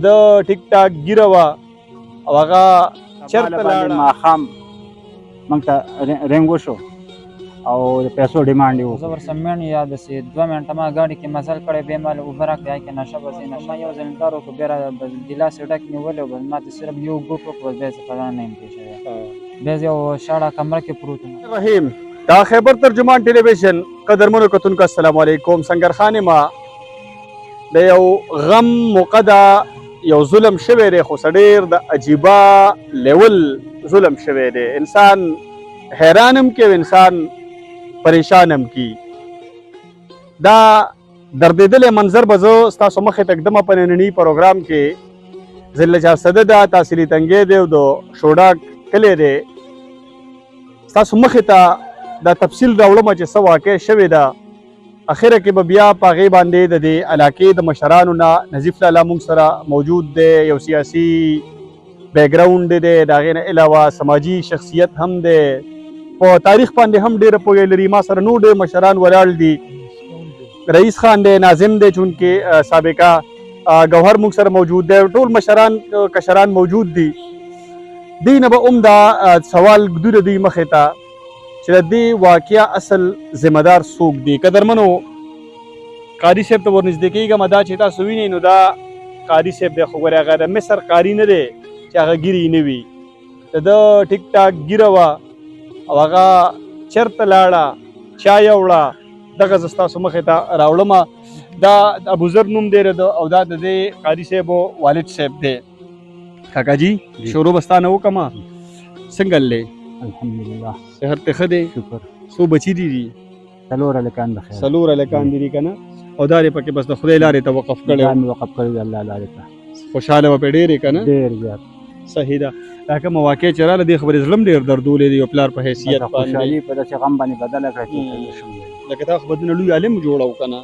د ټیک ټاک ګیره وه او هغه چېرته لاړه ماښام موږ ته رنګ وشو او د پیسو ډیمانډ یې زه ورسره مېڼ یا داسې 2 منټه ما ګاډي کې مزل کړی بیا ما اوبه راکړې هغې کې نشه بس نشه یو ځل انکار وکړو بیا بس ګیلاس یې ډک نیولی و بس ما ته صرف یو ګوټ وکړو بس بیا زه په ځان نه یم پوه شوی بیا زه یو شاړه کمره کې پروت وم رحیم دا خیبر ترجمان ټلویزیون قدرمنو کتونکو السلام علیکم سنگرخان ما د یو غم موقع ده یو ظلم شوی دی خو ډېر د عجیبه لیول ظلم شوی دی انسان حیران هم کې انسان پریشان هم کی دا دردېدلی منظر به زه ستاسو مخې ته ږدمه په ننني پروګرام کې ضلع چارسده ده تحصیلي تنګی دی او د شوډاک کلی دی ستاسو مخې ته دا تفصیل راوړمه چې څه واقع شوې ده اخره کې به بیا په هغې باندې د دې علاقې د مشرانو نه نظیف لالا موږ سره موجود دی یو سیاسي بیک ګراونډ دی د هغې نه علاوه سماجي شخصیت هم دی په تاریخ باندې هم ډېره پوهه لري ما سره نور ډېر مشران ولاړ دي رئیس خان دی ناظم دی چونکې سابقه گوهر موږ سره موجود دی ټول مشران کشران موجود دي دوی نه به هم دا سوال ږدو د دوی مخې ته چې د دې واقعه اصل ذمه دار څوک دي قدرمنو قاري صاحب ته ورنږدې کېږم دا چې تاسو وینئ نو دا قاري صاحب دی خو ګورې هغه د مصر قاري نه دی چې هغه ګیرې نه وي د ده ټیک ټاک ګیره وه او هغه چېرته لاړه چا یوړه دغه زه ستاسو مخې ته راوړمه دا ابوذر نوم دی او دا د دې قاري صاحب والد صاحب دی کاکا جي شروع به ستا نه وکړمه څنګه دی الحمدلله صحت دې ښه دی شکر څو بچي دي 4 هلکان د خیر 4 هلکان دي که نه او دا دې پکې بس د خدای لارې ته وقف کړی دا مې وقف کړی د الله لارې ته خوشحاله به پرې ډېرې که نه ډېر زیات صحیح ده دا کومه واقع چې راله دې خبرې زړه م ډېر دردولی دی یو پلار په حیثیت باندې خوشحالي په داسې غم باندې بدله کړه چې شم لکه تا خو به دونه لوی عالم جوړه که نه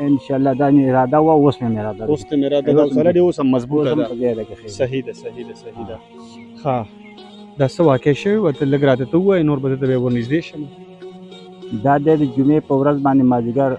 انشاءالله دا مې اراده وه اوس مې اراده ده اوس ته مې اراده ده او سره دې اوس هم مضبوطه ده په ځای ده کې ښه صحیح ده صحیح ده صحیح ده ښه دا څه واقع شوې وه ته لږ راته ته ووایې نور به دلته بیا ورنږدې شم دا دی د جمعې په ورځ باندې مازدیګر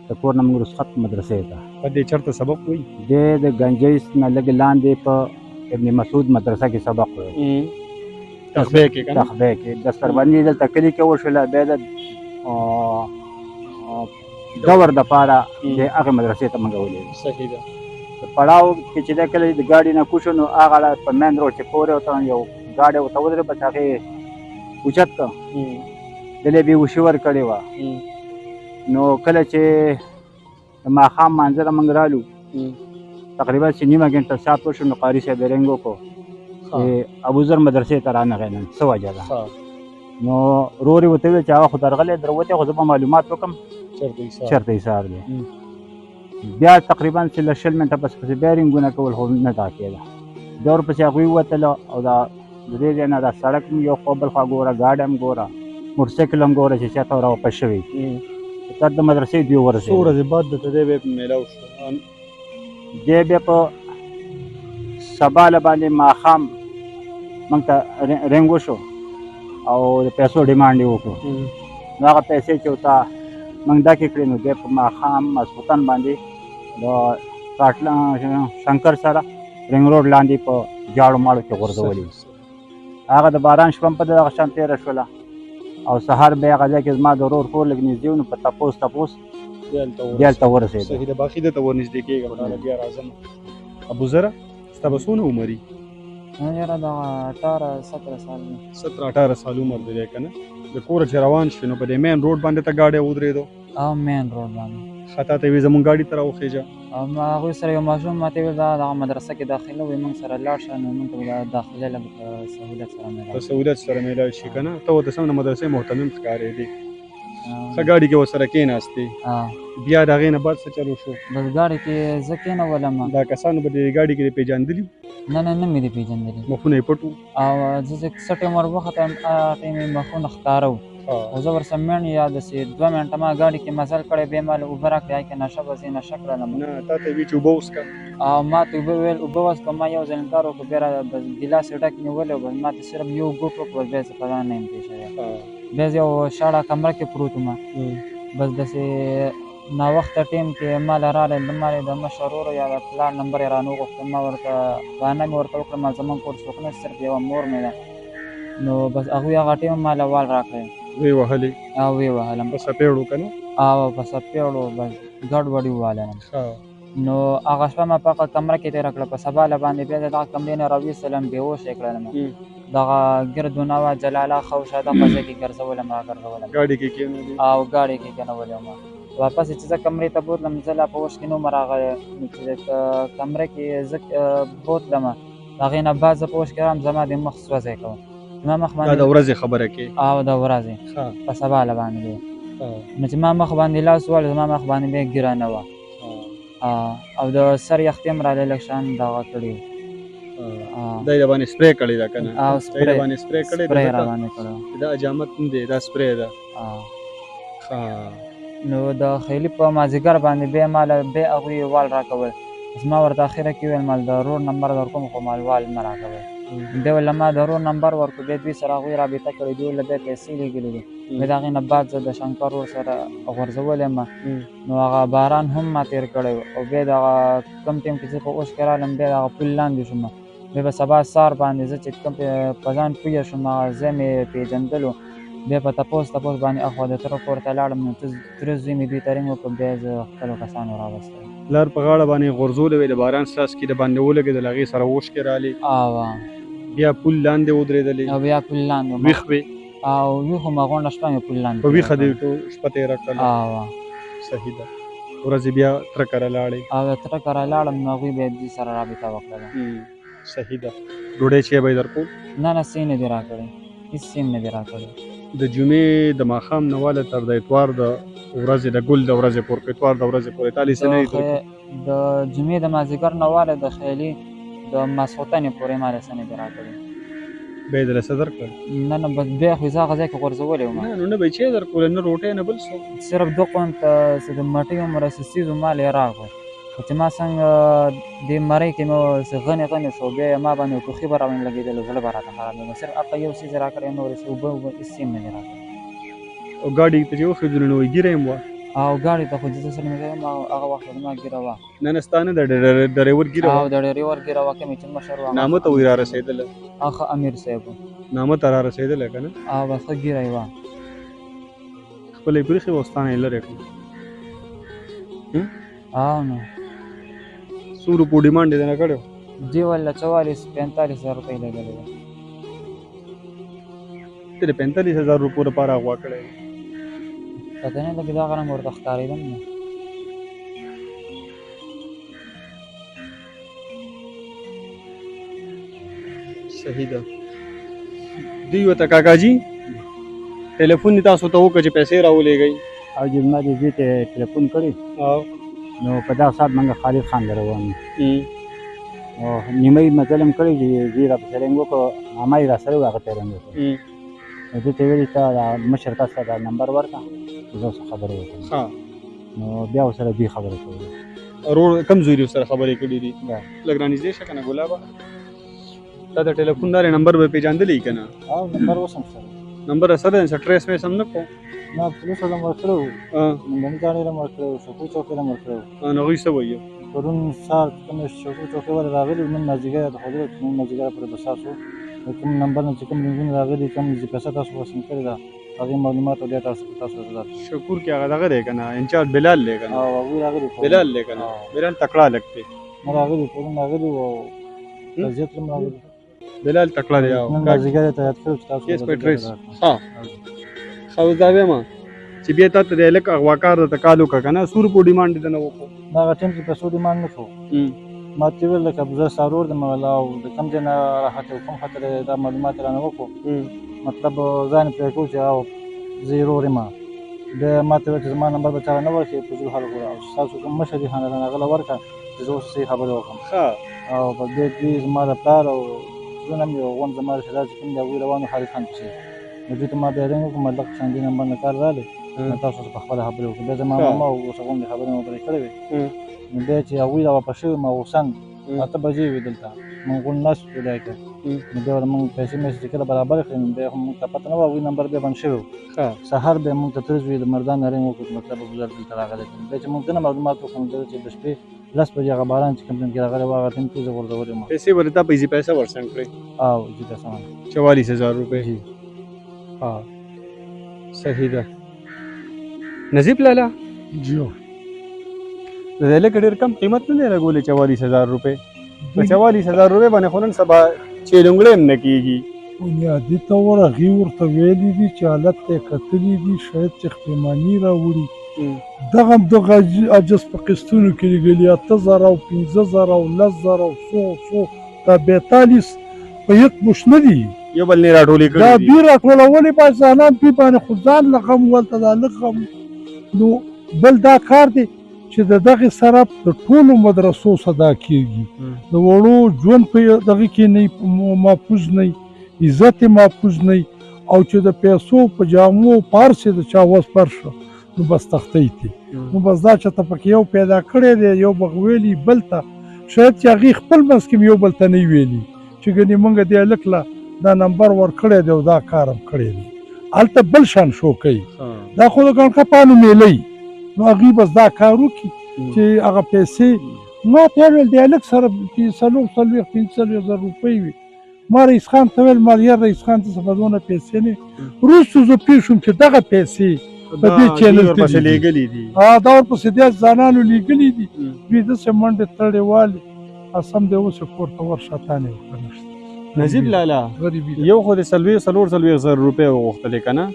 د کور نه موږ رخصت مدرسې ته په دې چېرته سبق وایي دی د ګنجۍ نه لږ لاندې په ابن مسعود مدرسه کې سبق وایي تخبې کې که نه تخبې کې دستربندي دلته کلي کې وشوله بیا د دور دپاره د هغې مدرسې ته موږ ولېږو صحیح ده په پړاو کې چې دی کله د ګاډي نه کوشو نو هغه په مین روډ چې پورې ورته یو ګاډی ورته ودرېد بس هغې اوچت کړ دلې بې هوشي ورکړې وه نو کله چې د ماښام مانځه ته موږ رالو تقریبا چې نیمه ګنټه ساعت وشو نو قاري صاحب یې رنګ وکړو چې ابوذر مدرسې ته رانغی نن څه وجه ده نو ورور یې ورته وویل چې هغه خو درغلی دروتې خو زه به معلومات وکړم چېرته ایسار دی بیا تقریبا چې له 20 منټه پس پسې بیا رنګونه کول خو نه دا کېده بیا ورپسې هغوی ووتله او دا د دې ځای نه دا سړک هم یو خوا بل خوا ګوره ګاډی هم ګوره موټرسایکل هم ګوره چې چاته راواپس شوي تر د مدرسې دوی ورسېدو څو ورځې بعد درته دی بیا میلاو شو دی بیا په سبا له باندې ماښام موږ ته رنګ وشو او د پیسو ډیمانډ یې وکړو نو هغه پیسې چې ورته موږ ډکې کړې نو دی په ماښام ماسخوتن باندې د شنکر سره رنګ روډ لاندې په جاړو ماړو کې غورځولي هغه د باران شپه هم په دغه شان تېره شوله او سهار بیا هغه ځای کې زما د ورور کور لږ نږدې و نو په تپوس بیا هلته ورسېدو صحیح ده باقي دلته ورنږدې کېږم بیا راځم ابوذره ستا به څونه عمر وي یاره د 18-17 سال 17-18 سال عمر دی که نه د کوره چې روان شوې نو په دې مین روډ باندې ته ګاډی ودرېدو او مین روډ باندې خطا ته وي زموږ ګاډي ته راوخېږه او هغوی سره یو ماشوم ما ته ویل دا دغه مدرسه کې داخله وي موږ سره لاړ شه نو موږ ته به داخلې لږ په سهولت سره میلاو په سهولت سره میلاو شي که نه ته ورته سم د مدرسې محتمم ښکارېدې ښه ګاډي کې ورسره کېناستې بیا د هغې نه بعد څه چلو شو بس ګاډي کې زه کېنولم دا کسانو به دې ګاډي کې دې پېژندلي نه نه مې دې پېژندلي مخونه یې پټ وو او زه چې څه ټایم ور وختم هغه ټایم یې مخونه ښکاره وو او زه ورسره مېڼ یا داسې 2 منټه ما ګاډي کې مزل کړی بیا ما اوبه راکړې هغې کې نشه بس نشه کړلم نه تا ته یې وي چې اوبه وڅښه او ما ته اوبه ویل اوبه وڅښه ما یو ځل انکار وکړو بیا بس ګیلاس یې ډک نیولی و بس ما ته صرف یو ګوټ وکړو بس بیا زه په ځان نه یم پوه شوی بیا زه یو شاړه کمره کې پروت وم بس داسې ناوخته ټیم کې مال راغلی د مال د مشر ورور یا د پلار نمبر یې رانه وغوښته. ما ورته بهانه مې ورته وکړه ما زموږ کور څوک نه صرف یوه مور مې ده. نو بس هغوی هغه ټیم مال وال راکړی وی وهلې او ویې وهلم په څپېړو که نه او په څپېړو بس ګډوډ یې ووهلم. نو هغه شپه ما په هغه کمره کې تېره کړه. په سبا له باندې بیا د دغه کمرې نه راویستلم بېهوشه یې کړلم. دغه ګرد و نوا جلاله خوشه دغه ځای کې ګرځولم راګرځولم ګاډي کې کېنولې او ګاډي کې کېنولې وم. واپس چې زه کمرې ته بوتلم زه لا په هوښ کې نه وم راغلی. نو چې کمره کې زه بوتلم د هغې نه بعد زه په هوښ کې رغلم زما د مخ سوځی کوه. زما مخ دا باندې د ورځې خبره کې او د ورځې په سبا له باندې دی. نو چې ما مخ باندې لاس ووهلو زما مخ باندې بیا ګیره نه وه او د سر یخ هم رالی لږ شان دغه کړي دا یې راباندې سپری کړې ده که نه او دا یې راباندې سپری کړې سپری ده راباندې کړی دا اجامت نه دی دا سپری ده. نو د خیلي په مازدیګر باندې بیا ماله بیا هغوی وال راکول. بس ما ورته اخره کې وویل مال د رور نمبر در کوم خو مال وال مه راکوئ. بیا ورله ما د رور نمبر ورکړو. بیا دوی سره هغوی رابطه کړې دوی ورله بیا پیسې لېږلې دي. بیا د هغې نه بعد زه د شنکر ورور سره غورځولی یم. نو هغه باران هم ما تېر کړی و او بیا دغه کوم ټیم کې زه په اوښ کې رالم بیا دغه پل لاندې شوم. بیا به سبا سهار باندې زه چې کوم په ځان پوه شوم هغه ځای مې پېژندلو. بیا په تپوس باندې اخوا د تره کور ته لاړم. نو تره زوی مې دوی ته رینګ وکړ بیا زه خپلو کسانو راوستلم. لار په غاړه باندې غورځولې وې د باران څاڅکي د باندې ولګېدل هغې سره اوښ کې رالې بیا پل لاندې ودرېدلې او بیا پل لاندې ویښ وې او ویښ وم غونډه شپه مې پل لاندې په ویښه دې شپه تېره کړله. صحیح ده. ورځې بیا تره کره لاړې او د تره کره لاړم نو هغوی بیا دوی سره رابطه وکړله. صحیح ده. ډوډۍ چای به یې در کول؟ نه نه څه یې نه دي راکړی هېڅ څه یې نه دي راکړی. د جمعې د ماښام نه واله تر د اتوار د ورځې د ګل د ورځې پورې اتوار د ورځې پورې تا دې څه نه دي درکړي؟ د جمعې د مازدیګر نه واله د خیالي د ماسخوتنې پورې ما له څه نه دي راکړي. بیا یې دله څه درکړل؟ نه نه بس بیا خو یې زه هغه ځای کې غورځولی وم. نه نو نه به یې چای درکول نه روټۍ نه بل څه صرف 2 قونته څه د مټیو مرسسیزو مال یې راکړو. خو چې ما څنګه دې مرۍ کې مې څه غنې غنې شو بیا یې ما باندې ټوخي به راباندې لګېدل زړه به راته خرابېږي. صرف هغه یو څیز یې راکړی نور یې اوبه هېڅ یې نه دي راکړی. او ګاډي ته چې وخېدلو نو ګیره یې هم وه او ګاډي ته خو چې زه سره مې یم هغه وخت زما ګیره وه نه نه ستا نه د ډریور ګیره او وه د ډریور ګیره وه کومې چې مشر وه نامه ته وی را رسېدله هغه امیر صاحب و نامه ته را رسېدله که نه او بس ښه ګیره یې وه خپله یې پرېښې وه او ستا نه یې لرې کړه. او نو څو روپو ډیمانډ یې دنه کړی و؟ دې ولله 44-45 روپۍ لګېدلې وه. ته د 45,000 روپو دپاره غوا کړی دی. پته نه لګي دغه رنګ ورته ښکارېدم نه. صحیح ده. دوی ورته کاکاجي ټلیفون دې تاسو ته وکړه چې پیسې راولېږئ او چې ما دې زوی ته ټلیفون کړی نو په دغه ساعت موږ خالد خان ته روان یو او نیمه یې مزل هم کړی چې زوی راپسې رنګ وکړو عمه یې راسره وه هغه ته یې رنګ وکړو نو ده ته یې ویلي ته مشر کس ته دا نمبر ورکړه چې زه ورسره خبرې وکړم نو بیا ورسره دوی خبرې کوي. ورور کوم زوی دې ورسره خبرې کړي دي؟ لږ رانږدې شه که نه ګلابه تا د ټلیفون دارې نمبر به پېژندلی که نه؟ او نمبر اوس هم سره نمبر یې سره دی څه ټریس ویس هم نه کړو؟ نه پولیس والا هم ورکړی وو مندني ګاډۍ هم ورکړی وو شوقي چوکۍ هم ورکړی وو نو هغوی څه وایي؟ پرون سهار کوم شوقي چوکۍ والا راغلي وو نن مازدیګر یې ښودلی چې نن مازدیګر پورې به ستاسو د کوم نمبر نه چې کوم لینکونه راغلي کوم چې پیسه تاسو وصل کړې ده هغې معلومات او ډېټا تاسو ته درکړو. شکور کې هغه دغه دی که نه انچارج بلال دی که نه؟ او هغوی راغلي بلال دی که نه؟ بلال تکړه لږ دی. نه راغلي پرون راغلي وو او قضیت هم راغلي بلال تکړه دی. نن مازدیګر یې ته یاد کړو چې تاسو کیس په ټریس ښه ښه اوس دا وایم چې بیا تا ته دی لږ اغواکار درته کال وکړه که نه څو روپو ډیمانډ دې دنه وکړو؟ دغه ټایم کې پیسو ډیمانډ نه کوو ما ته ویل لکه زه سارور یم او د کوم ځای نه راحته کوم خاطر دا معلومات رانه وکړو مطلب ځان پرې کړو چې او زه یې رور یم بیا ما ته ویل چې زما نمبر به چا نه ورکړي په زور حال وګوره او ستاسو کوم مشر دي هغه له ورکړه چې زه اوس صحیح خبرې وکړم او په دې دوی زما د پلار او زوی هم یو غونډ زما رشتهدار چې کوم دي هغوی روان وو خالد خان پسې نو دوی ته ما بیا رنګ وکړم دغه قسم دې نمبر نه کار راغلی نو تاسو په خپله خبرې وکړو بیا زما ماما اوس غونډې خبرې مې پرې کړې وې نو بیا چې هغوی را واپس شوي ما غوسن اته بجې وې دلته موږ غونډ ناست وو ځای کې نو بیا ورته موږ پیسې مې چې کله برابر کړې نو بیا خو موږ ته پته نه وه هغوی نمبر بیا بند شوی و سهار بیا موږ ته ترز وي د مردان رنګ وکړو مطلب ګزار دلته راغلی دی بیا چې موږ دنه معلومات وکړو نو چې د شپې 10 بجې هغه باران چې کوم ځای کې راغلی و هغه ټیم کې زه غورځولی وم پیسې ورته پیسې پیسې ورسنګ کړې او جی پیسه مان 44000 روپے جی ها صحیح ده نجیب لالا جی د دې لکه ډېر کم قیمت نه دی لګولې 44000 روپے په 44000 روپے باندې خو نن سبا چیلونګړې هم نه کېږي بنیادي طور هغې ورته ویلي دي چې حالت ته یې کتلي دي شاید چې احتمالي راوړي دغه هم دغه عجز په قسطونو کې لګلي 8000 او 15000 او 10000 او 100 دا 42 په یک مش نه دي یو بل نه راټولې دا کړي دي دوی راټولولې باید ځانان دوی باندې خو ځان له غم ولته دا لږ غم نو بل دا کار دی چې د دغې سره د ټولو مدرسو صدا کېږي د وړو ژوند په دغې کې نه محفوظ نه عزت یې محفوظ نه او چې د پیسو په جامو په هر څه د چا وس پر شه نو بس تختۍ ته نو بس دا چې ته پکې یو پیدا کړی دی یو به ویلي بل ته شاید چې هغې خپل منځ کې یو بل ته نه ویلي چې ګنې موږ دې هلک له دا نمبر ورکړی دی او دا کار هم کړی دی هلته بل شان شو کوي دا خو د ګڼکپانو میلۍ نو هغوی بس دا کار وکړي چې هغه پیسې ما ته یې ویل د هلک سره 450,000 روپۍ وي ما رئیس خان ته ویل ما یار رئیس خان ته څه به دونه پیسې نه وروسته زه پوه شوم چې دغه پیسې په دې چینل ورپسې لیږلي دي دا ورپسې دې ځانانو لیږلي دي دوی داسې منډې تړې والې قسم دی اوس یې کور ته ورشاتانې وکړه نشته نجیب لالا غریبي یو خو د 440,000 روپۍ وغوښتلې که نه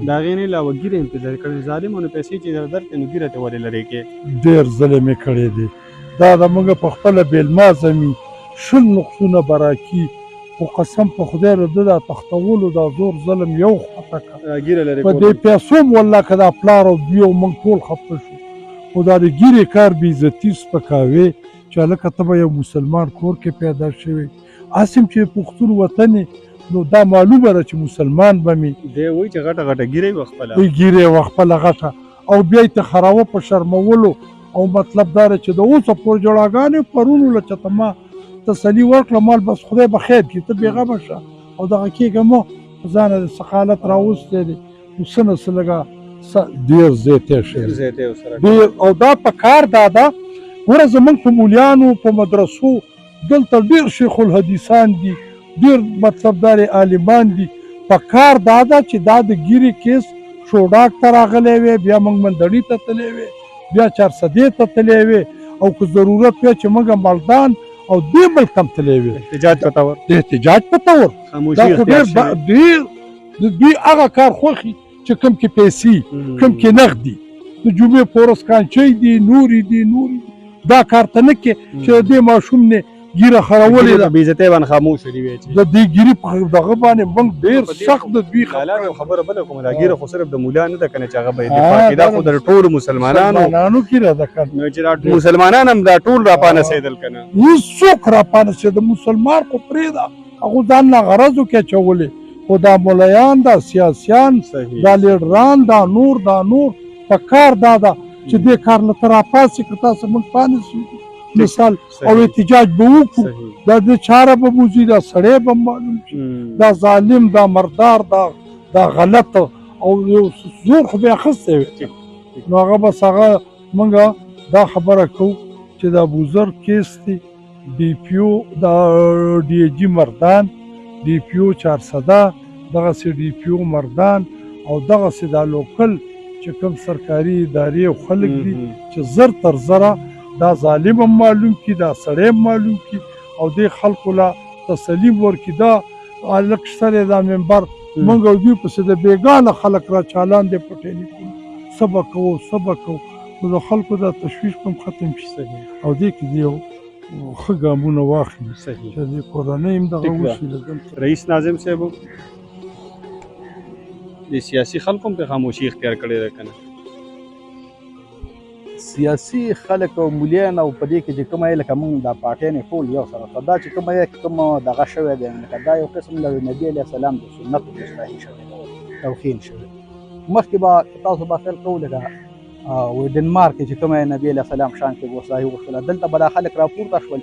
د هغې نه علاوه ګیرې هم پرې درکړې ظالمانو پیسې چې در درکړې نو ګیره ته ولې لرې کې ډېر ظلم یې کړی دی دا د موږ په خپله بېلما زمي 20 نقصونه به راکي خو قسم په خدای له ده دا تختولو دا زور ظلم یو خواته کړه ګیره لرې په دې پیسو م والله که دا پلار او دوی او موږ ټول خفه شو خو دا د ګیرې کار بې عزتي سپکاوې چې هلکه ته به یو مسلمان کور کې پیدا شوی هسې چې پښتون وطن نو دا معلومه ده چې مسلمان به مې دی وایي چې غټه غټه ګیره یې وه خپله ګیرې وه خپله غټه او بیا یې تخراوه په شرمولو او مطلب دا ده چې د اوسه پورې جوړاګانې پرون له چېته ما تسلي ورکړه مال بس خدای به خیر کړي ته بېغمه شه او دغه کېږه مه په ځانه د څه حالت راوستی دی نو څه نه څه لږه ډېر زیاتی شوی ډېر او دا په کار دا ده ګوره زموږ په مولیانو په مدرسو دلته ډېر شیخ الحدیثان دي ډېر مطلب دار عالمان دي په کار دا ده چې دا د ګیرې کیس شوډاک ته راغلی وی بیا موږ مندړي ته تللی وی بیا 400 ته تللی وی او که ضرورت وی چې موږ مالدان او دې ملک هم تللی وی احتجاج په طور د احتجاج په طور دا خو ډېر د دوی هغه کار خوښي چې کوم کې پیسې کوم کې نغدي د جمعې په ورځ کانچۍ دي نورې دي دا کار ته نه کې چې د دې ماشوم نه ګیره خرولې ده بې عزتۍ باندې خاموش دي وی چې د دې ګیرې په دغه باندې موږ ډېر سخت د دوی لالا یو خبره بله کومه دا ګیره خو صرف د مولا نه ده که نه چې هغه به یې دفاع کړي دا خو د ټولو مسلمانانو کې را ده که نو چې مسلمانان هم دا ټول راپانسېدل که نه هېڅوک راپانسېده مسلمان خو پرېږده هغو ځان له غرضو کې اچولې خو دا ملیان دا سیاسیان دا لیډران دا نور په کار دا ده چې دې کار له ته راپاسې که تاسو موږ پانسو مثال او احتجاج به وکړو دا د چاره به وځي دا سړی به معلوم شي دا ظالم دا مردار دا غلط او یو زور خو بیا اخیستی وی نو هغه بس هغه موږ دا خبره کوو چې دا ابوذر کیس دی ډي پي او دا ډي ای جي مردان ډي پي او 400 دغسې ډي پي او مردان او دغسې دا لوکل چې کوم سرکاري ادارې او خلک دي چې زر تر زره دا ظالم هم معلوم کی دا سړی هم معلوم کی او دې خلکو له تسلیم ورکړي دا هلک شته دی دا ممبر موږ او دوی پسې د بېګانه خلک را چالان دی په ټیلیفون څه به کوو نو د خلکو دا تشویش هم ختم شي او دې کې دی ښه ګامونه واخلي چې دې کورنۍ هم دغه وشي رئیس ناظم صاحب د سیاسي خلکو هم پرې خاموشي اختیار کړې ده که نه سیاسي خلک او مولیان او په دې کې چې کومه لکه موږ دا پارټیانې ټول یو سره دا چې کومه دغه شوی دی لکه دا یو قسم د نبي علیه السلام د سنتو اصلاحي شوی دی توخین شوی مخکې به تاسو به خیال کوو لکه ډنمارک کې چې کومه نبي علیه السلام شان کې اصلاحي وغوښتله دلته به دا خلک راپورته شول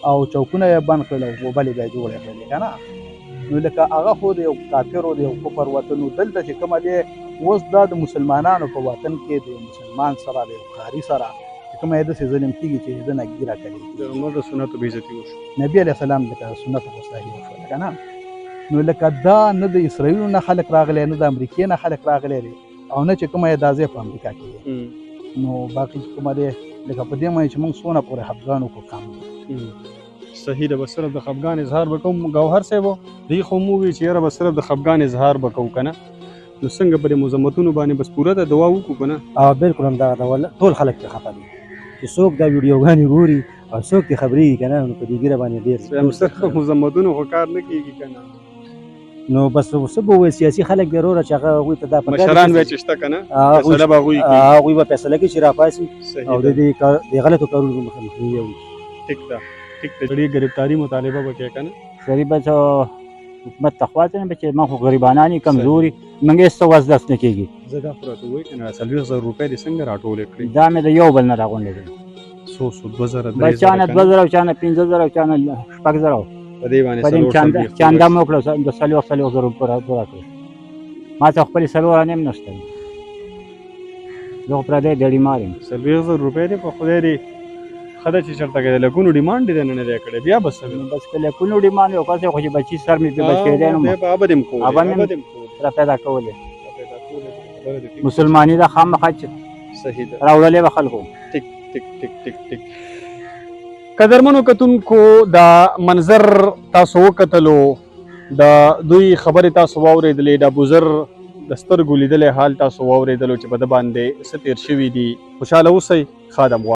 او چوکونه یې بند کړل او بلې بیا جوړې کړلې که نه. نو لکه هغه خو د یو کافر او د یو کفر وطن و. دلته چې کومه دی اوس دا د مسلمانانو په وطن کې د یو مسلمان سره د یو ښاري سره چې کومه یې داسې ظلم کېږي چې د نه ګیره کوي. د عمر د سنتو بې عزتي وشو. نبي علیه السلام لکه سنت غوستاهي وشوله که نه. نو لکه دا نه د اسرائیلو نه خلک راغلی نه د امریکې نه خلک راغلی دی او نه چې کومه یې دا ځای په امریکا کې دی. نو باقي چې کومه دی لکه په دې معنی چې موږ څونه پورې خفګان وکړو کم دی. صحیح ده. بس صرف د خفګان اظهار به کوم ګوهر صاحب دوی خو مو وی چې یاره به صرف د خفګان اظهار به کوو که نه. نو څنګه په دې مذمتونو باندې بس پوره ده دعا وکړو که نه. بالکل همدغه ډول ټول خلک پرې خفه دي چې څوک دا ویډیوګانې ګوري او څوک ترې خبرېږي که نه. نو په دې ګیره باندې ډېر صرف مذمتونو خو کار نه کېږي که نه. نو بس څه به ووایي سیاسي خلک دی وروره چې هغه هغوی ته دا مشران بیا چې شته که نه فیصله به هغوی کوي. هغوی به فیصله کوي چې راپاڅي او د دې غلطو کارونو مخنیوی وکړي. ټیک ده ټیک ده. ډېرې ګرفتاري مطالبه به کوې که نه. سړي به څه حکومت ته خوا ته نه چې موږ خو غریبانان یو کمزوري موږ هېڅ څه وس دست نه کېږي. زه دا خو راته ووایې که نه 40,000 روپۍ دې څنګه راټولې کړې؟ دا مې د یو بل نه راغونډې دي. څو 2,000 بس چا نه 2,000 او چا نه 5,000 او چا نه 6,000 په دې باندې په دې چانده مو کړه د 40,000 روپۍ راکړه. ما ته خپلې 4 انیم نشته. زه خو پردی ډېډیمار یم. 40,000 روپۍ دې په خدای دې ښه ده چې چېرته کې د لکونو ډیمانډ دې نه دی کړی. بیا به څه وي؟ بس که لکونو ډیمانډ یو کس خو چې بچي سر مې پې بچېدی نو بیا به هغه به دې هم کولې. هغه مې را پیدا کولې. مسلماني ده خامخا چې صحیح ده راوړلې به خلکو. ټیک ټیک ټیک ټیک ټیک. قدرمنو کتونکو دا منظر تاسو وکتلو، د دوی خبرې تاسو واورېدلې، د ابوذر د سترګو لیدلی حال تاسو واورېدلو چې په ده باندې څه تېر شوي دي. خوشحاله اوسئ. خادم